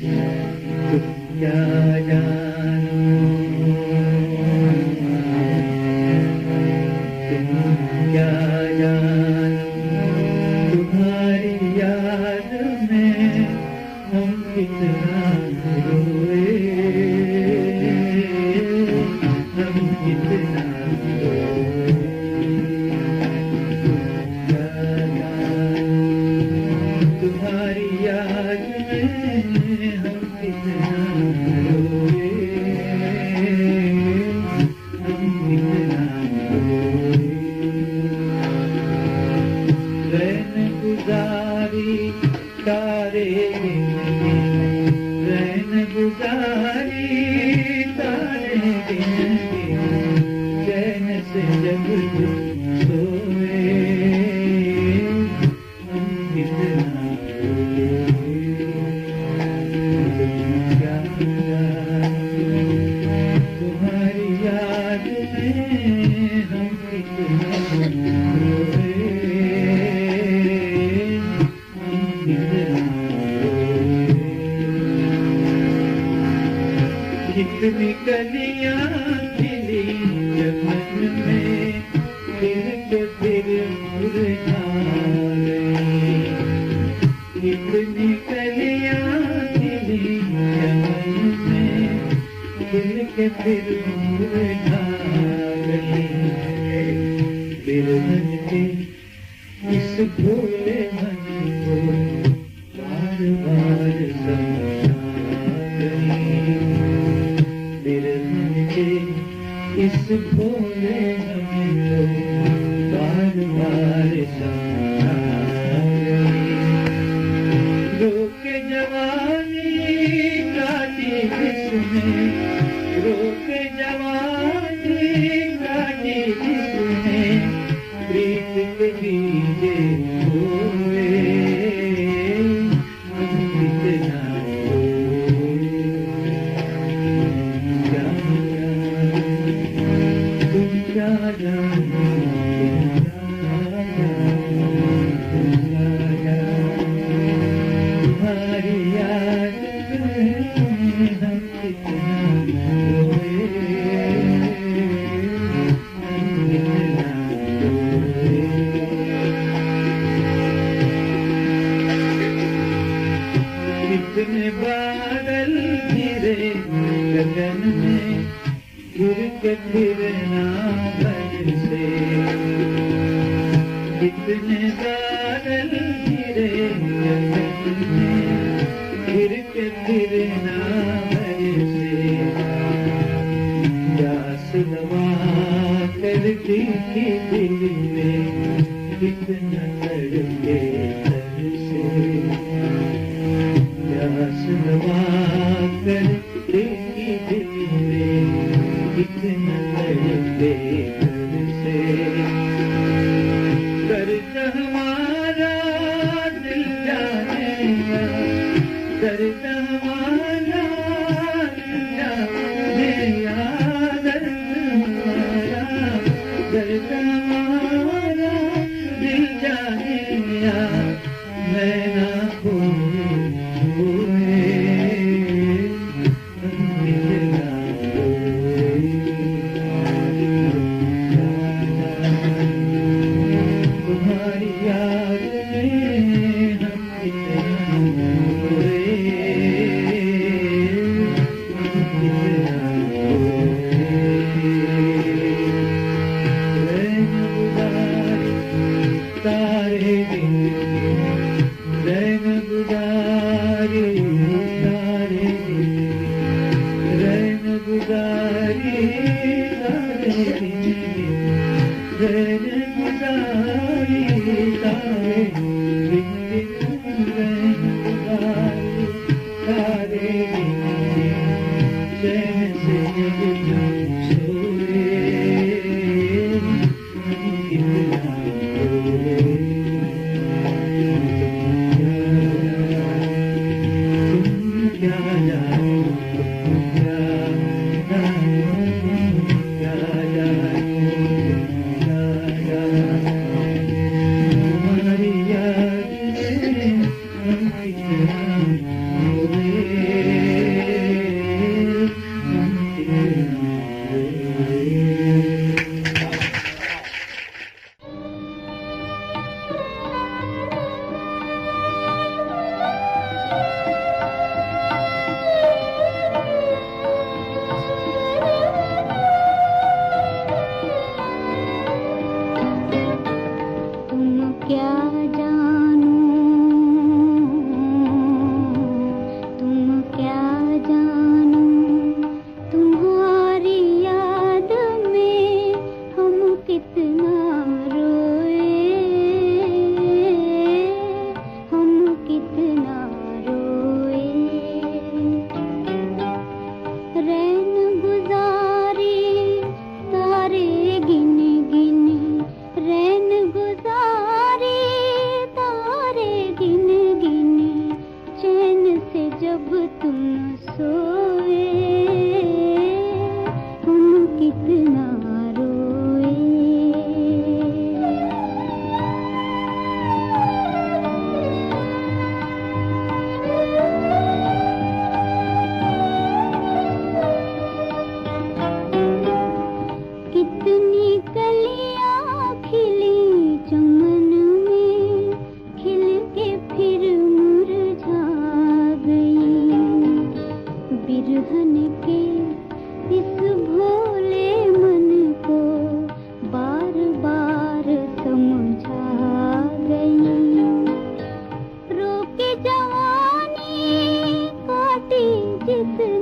तुम क्या जानो, तुम क्या जानो, तुम्हारी याद में हम कितना रोए, हम कितना रोए। क्या जानो, तुम्हारी याद में हम कितना रोए, हम कितना रोए। रैन गुजारी तारे गिनके, रैन गुजारी तारे गिनके, चैन से जब सोए, हम कितना रोए। क्या तुम्हारी याद में हम कितना रोए, हम कितना रोए। कितनी कलियां खिली चमन में, फिर के फिर मुरझा गई। कितनी कलियां खिली चमन में, फिर के फिर मुरझा गई। फिर मन के इस भोले मन को बार बार समझा गई। फिर मन के इस भोले मन को बार बार समझा गई। रोके जवानी काटी जिसने, रोके जवानी काटी जिसने, प्रीत के बीजे बोए, हम कितना रोए। क्या तुम क्या जानो, तुम्हारी याद में हम कितना रोए, हम कितना रोए। कितने बादल गिरे गगन में, गिर के फिर ना बरसे। कितने बादल गिरे गगन में, गिर के फिर ना बरसे। प्यास दवा करती थी दिल में, कितना तड़पे तरसे। प्यास दवा करती थी दिल में, कितना तड़पे तरसे। दर्द हमारा दिल जानेगा, दर्द हमारा दिल जानेगा, दर्द हमारा दिल जानेगा। मैं ना खोए हम कितना रोए। तुम्हारी याद में हम कितना रोए, तुम सोए हम कितना रोए। कितनी कलियां खिली चमन में, खिल के फिर मुरझा गई। बिरहन के इस भोले मन को बार बार समझा गई। रोके जवानी काटी जिस